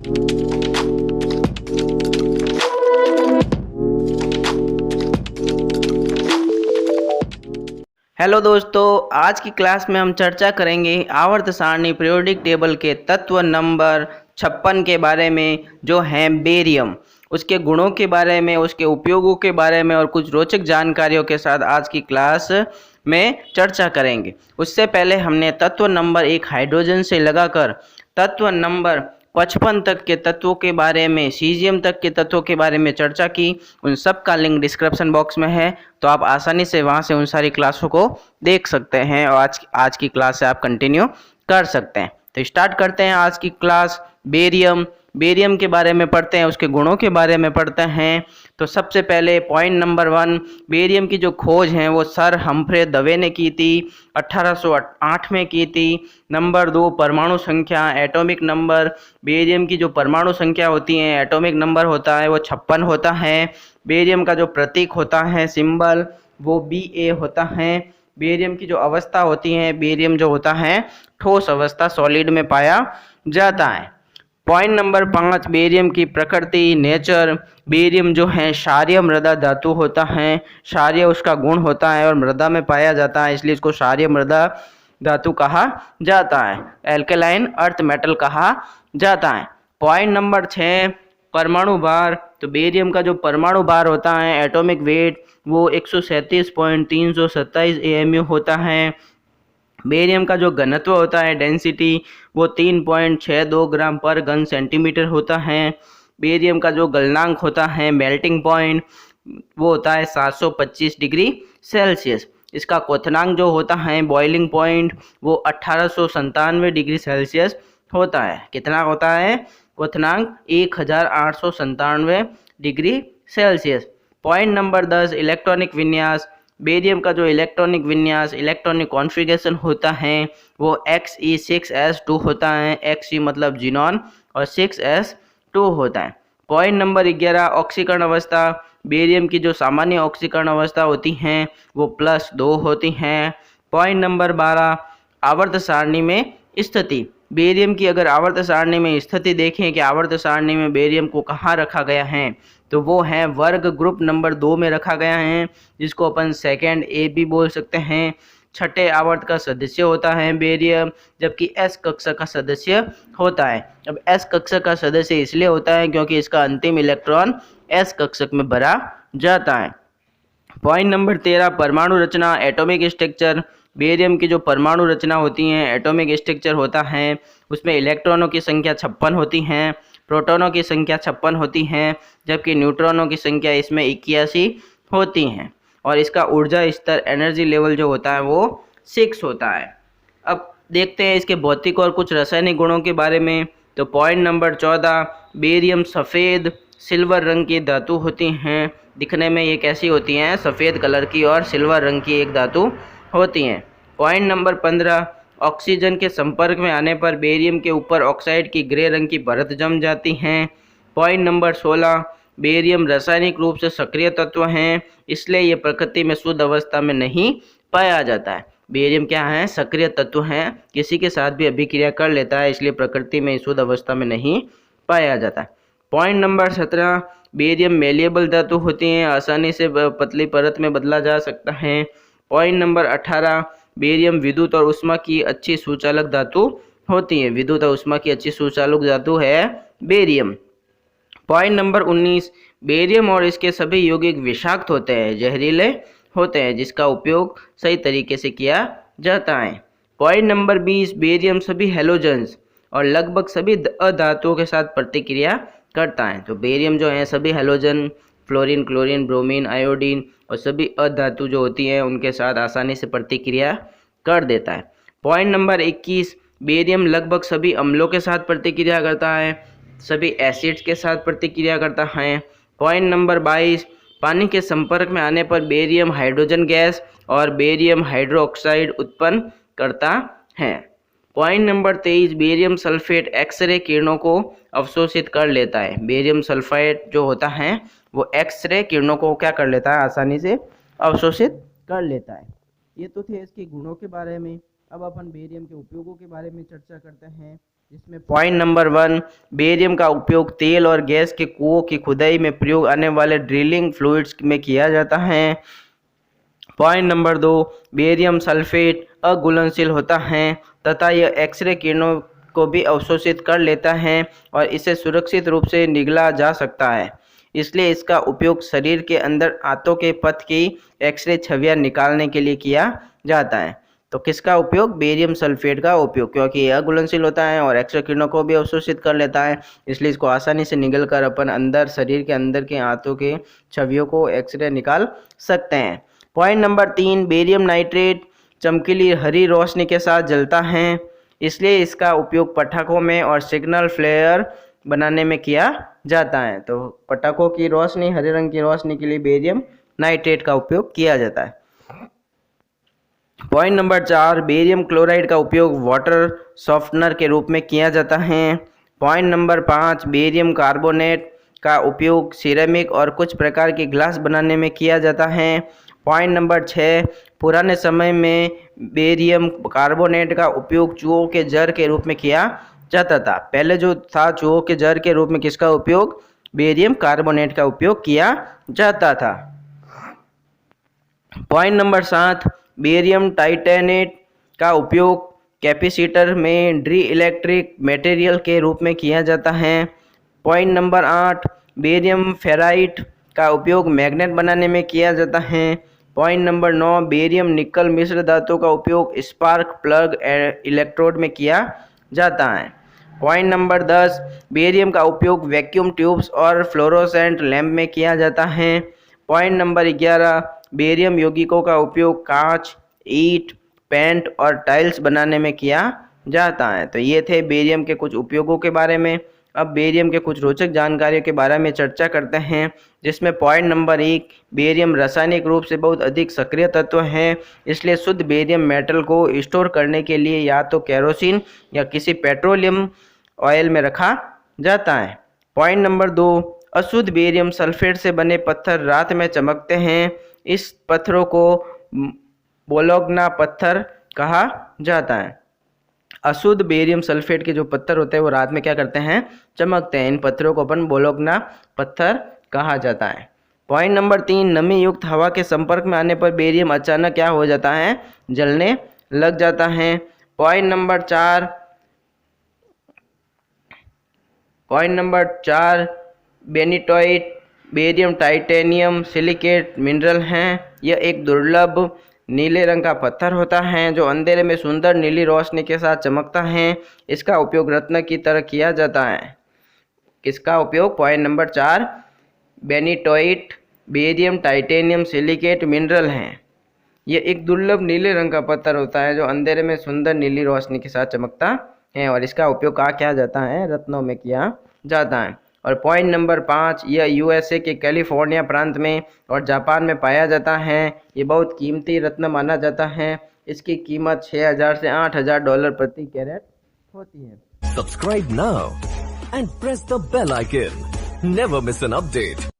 Hello दोस्तों, आज की क्लास में हम चर्चा करेंगे आवर्त सारणी पीरियोडिक टेबल के तत्व नंबर 56 के बारे में, जो हैं बेरियम। उसके गुणों के बारे में, उसके उपयोगों के बारे में और कुछ रोचक जानकारियों के साथ आज की क्लास में चर्चा करेंगे। उससे पहले हमने तत्व नंबर 1 हाइड्रोजन से लगाकर तत्व नंबर 55 तक के तत्वों के बारे में, सीजियम तक के तत्वों के बारे में चर्चा की। उन सब का लिंक डिस्क्रिप्शन बॉक्स में है, तो आप आसानी से वहां से उन सारी क्लासों को देख सकते हैं और आज की क्लास से आप कंटिन्यू कर सकते हैं। तो स्टार्ट करते हैं आज की क्लास। बेरियम के बारे में पढ़ते हैं, उसके गुणों के बारे में पढ़ते हैं। तो सबसे पहले पॉइंट नंबर 1, बेरियम की जो खोज है वो सर हम्फ्रे दवे ने की थी, 1808 में की थी। नंबर 2, परमाणु संख्या, एटॉमिक नंबर। बेरियम की जो परमाणु संख्या होती है, एटॉमिक नंबर होता है, वो 56 होता है। बेरियम का जो प्रतीक होता है, सिंबल, वो Ba होता है। बेरियम की जो अवस्था होती है, बेरियम जो होता है ठोस अवस्था, सॉलिड में पाया जाता है। पॉइंट नंबर 5, बेरियम की प्रकृति, नेचर। बेरियम जो है क्षारीय मृदा धातु होता है, क्षारीय उसका गुण होता है और मृदा में पाया जाता है, इसलिए इसको क्षारीय मृदा धातु कहा जाता है, एल्केलाइन अर्थ मेटल कहा जाता है। पॉइंट नंबर 6, परमाणु भार। तो बेरियम का जो परमाणु भार होता है, एटॉमिक वेट, वो 137.327 AMU होता है। बेरियम का जो घनत्व होता है, डेंसिटी, वो 3.62 ग्राम पर घन सेंटीमीटर होता है। बेरियम का जो गलनांक होता है, मेल्टिंग पॉइंट, वो होता है 725 डिग्री सेल्सियस। इसका क्वथनांक जो होता है, बॉइलिंग पॉइंट, वो 1897 डिग्री सेल्सियस होता है। कितना होता है क्वथनांक? 1897 degree Celsius. Point number 10, electronic विन्यास। बेरियम का जो इलेक्ट्रॉनिक विन्यास, इलेक्ट्रॉनिक कॉन्फ़िगरेशन होता है, वो Xe6s2 होता है। Xe मतलब जीनॉन और 6s2 होता है। पॉइंट नंबर 11, ऑक्सीकरण अवस्था। बेरियम की जो सामान्य ऑक्सीकरण अवस्था होती हैं, वो +2 होती हैं। पॉइंट नंबर 12, आवर्त सारणी में स्थिति। बेरियम की अगर आवर्त सारणी में स्थिति देखें कि आवर्त सारणी में बेरियम को कहाँ रखा गया है, तो वो है वर्ग ग्रुप नंबर 2 में रखा गया है, जिसको अपन सेकेंड ए भी बोल सकते हैं। छठे आवर्त का सदस्य होता है बेरियम, जबकि एस कक्षा का सदस्य होता है। अब एस कक्षा का सदस्य इसलिए होता है क्योंकि इसका अंतिम इलेक्ट्रॉन एस कक्षक में भरा जाता है। पॉइंट नंबर 13, परमाणु रचना, एटॉमिक स्ट्रक्चर। बेरियम की जो परमाणु रचना होती है, एटॉमिक स्ट्रक्चर होता है, उसमें इलेक्ट्रॉनों की संख्या 56 होती हैं, प्रोटॉनों की संख्या 56 होती हैं, जबकि न्यूट्रॉनों की संख्या इसमें 81 होती हैं। और इसका ऊर्जा स्तर, एनर्जी लेवल जो होता है, वो 6 होता है। अब देखते हैं इसके भौतिक और कुछ रासायनिक गुणों के बारे में। तो पॉइंट नंबर 14, बेरियम सफ़ेद सिल्वर रंग की धातु होती हैं। दिखने में ये कैसी होती हैं? सफ़ेद कलर की और सिल्वर रंग की एक धातु होती हैं। पॉइंट नंबर 15, ऑक्सीजन के संपर्क में आने पर बेरियम के ऊपर ऑक्साइड की ग्रे रंग की परत जम जाती हैं। पॉइंट नंबर 16, बेरियम रासायनिक रूप से सक्रिय तत्व हैं, इसलिए ये प्रकृति में शुद्ध अवस्था में नहीं पाया जाता है। बेरियम क्या है? सक्रिय तत्व हैं, किसी के साथ भी अभिक्रिया कर लेता है, इसलिए प्रकृति में शुद्ध अवस्था में नहीं पाया जाता है। पॉइंट नंबर 17, बेरियम मेलिएबल धातु होती हैं, आसानी से पतली परत में बदला जा सकता है। पॉइंट नंबर 18, बेरियम विद्युत और ऊष्मा की अच्छी सुचालक धातु होती है। विद्युत और ऊष्मा की अच्छी सुचालक धातु है बेरियम। पॉइंट नंबर 19, बेरियम और इसके सभी यौगिक विषाक्त होते हैं, जहरीले होते हैं, जिसका उपयोग सही तरीके से किया जाता है। पॉइंट नंबर 20, बेरियम सभी हैलोजेंस और लगभग सभी अधातुओं के साथ प्रतिक्रिया करता है। तो बेरियम जो है सभी halogen, fluorine, chlorine, bromine, iodine और सभी अधातु जो होती हैं उनके साथ आसानी से प्रतिक्रिया कर देता है। पॉइंट नंबर 21, बेरियम लगभग सभी अम्लों के साथ प्रतिक्रिया करता है, सभी एसिड्स के साथ प्रतिक्रिया करता है। पॉइंट नंबर 22, पानी के संपर्क में आने पर बेरियम हाइड्रोजन गैस और बेरियम हाइड्रोक्साइड उत्पन्न करता है। Point number 23, barium sulphate X-ray किरणों को अवशोषित कर लेता है। बेरियम सल्फाइड जो होता है वो एक्सरे किरणों को क्या कर लेता है? आसानी से अवशोषित कर लेता है। ये तो थे इसके गुणों के बारे में। अब अपन बेरियम के उपयोगों के बारे में चर्चा करते हैं, जिसमें पॉइंट नंबर 1, बेरियम का उपयोग तेल और गैस के कुओं की खुदाई में प्रयोग आने वाले ड्रिलिंग फ्लूइड्स में किया जाता है। पॉइंट नंबर 2, बेरियम सल्फेट अघुलनशील होता है तथा यह एक्सरे किरणों को भी अवशोषित कर लेता है और इसे सुरक्षित रूप से निगला जा सकता है, इसलिए इसका उपयोग शरीर के अंदर आंतों के पथ की एक्सरे छवियां निकालने के लिए किया जाता है। तो किसका उपयोग? बेरियम सल्फेट का उपयोग, क्योंकि यह अघुलनशील होता है और एक्सरे किरणों को भी अवशोषित कर लेता है, इसलिए इसको आसानी से निगल कर अपन अंदर शरीर के अंदर के आंतों के छवियों को एक्सरे निकाल सकते हैं। पॉइंट नंबर 3, बेरियम नाइट्रेट चमकीली हरी रोशनी के साथ जलता है, इसलिए इसका उपयोग पटाखों में और सिग्नल फ्लेयर बनाने में किया जाता है। तो पटाखों की रोशनी, हरे रंग की रोशनी के लिए बेरियम नाइट्रेट का उपयोग किया जाता है। पॉइंट नंबर 4, बेरियम क्लोराइड का उपयोग वाटर सॉफ्टनर के रूप में किया जाता है। पॉइंट नंबर 5, बेरियम कार्बोनेट का उपयोग सिरेमिक और कुछ प्रकार के ग्लास बनाने में किया जाता है। पॉइंट नंबर 6, पुराने समय में बेरियम कार्बोनेट का उपयोग चूहों के जर के रूप में किया जाता था। पहले जो था चूहों के जर के रूप में किसका उपयोग? बेरियम कार्बोनेट का उपयोग किया जाता था। पॉइंट नंबर 7, बेरियम टाइटेनेट का उपयोग कैपेसिटर में डी इलेक्ट्रिक मटेरियल के रूप में किया जाता है। पॉइंट नंबर 8, बेरियम फेराइट का उपयोग मैग्नेट बनाने में किया जाता है। पॉइंट नंबर 9, बेरियम निकल मिश्र धातु का उपयोग स्पार्क प्लग इलेक्ट्रोड में किया जाता है। पॉइंट नंबर 10, बेरियम का उपयोग वैक्यूम ट्यूब्स और फ्लोरोसेंट लैंप में किया जाता है। पॉइंट नंबर 11, बेरियम यौगिकों का उपयोग कांच, ईंट, पेंट और टाइल्स बनाने में किया जाता है। तो ये थे बेरियम के कुछ उपयोगों के बारे में। अब बेरियम के कुछ रोचक जानकारियों के बारे में चर्चा करते हैं, जिसमें पॉइंट नंबर 1, बेरियम रासायनिक रूप से बहुत अधिक सक्रिय तत्व है, इसलिए शुद्ध बेरियम मेटल को स्टोर करने के लिए या तो केरोसिन या किसी पेट्रोलियम ऑयल में रखा जाता है। पॉइंट नंबर 2, अशुद्ध बेरियम सल्फेट से बने पत्थर रात में चमकते हैं। इस पत्थरों को बोलोग्ना पत्थर कहा जाता है। अशुद्ध बेरियम सल्फेट के जो पत्थर होते हैं वो रात में क्या करते हैं? चमकते हैं। इन पत्थरों को अपन बोलोग्ना पत्थर कहा जाता है। पॉइंट नंबर 3, नमी युक्त हवा के संपर्क में आने पर बेरियम अचानक क्या हो जाता है? जलने लग जाता है। Point number 4, benitoite barium titanium silicate mineral हैं। यह एक दुर्लभ नीले रंग का पत्थर होता है जो अंधेरे में सुंदर नीली रोशनी के साथ चमकता है। इसका उपयोग रत्न की तरह किया जाता है। किसका उपयोग? Point number 4, benitoite barium titanium silicate mineral हैं। यह एक दुर्लभ नीले रंग का पत्थर होता है जो अंधेरे में सुंदर नीली रोशनी के साथ चमकता है और इसका उपयोग कहाँ किया जाता है? रत्नों में किया जाता है। और पॉइंट नंबर 5, यह यूएसए के कैलिफोर्निया प्रांत में और जापान में पाया जाता है। ये बहुत कीमती रत्न माना जाता है। इसकी कीमत $6,000 से $8,000 प्रति कैरेट होती है। Subscribe now and press the bell icon. Never miss an update.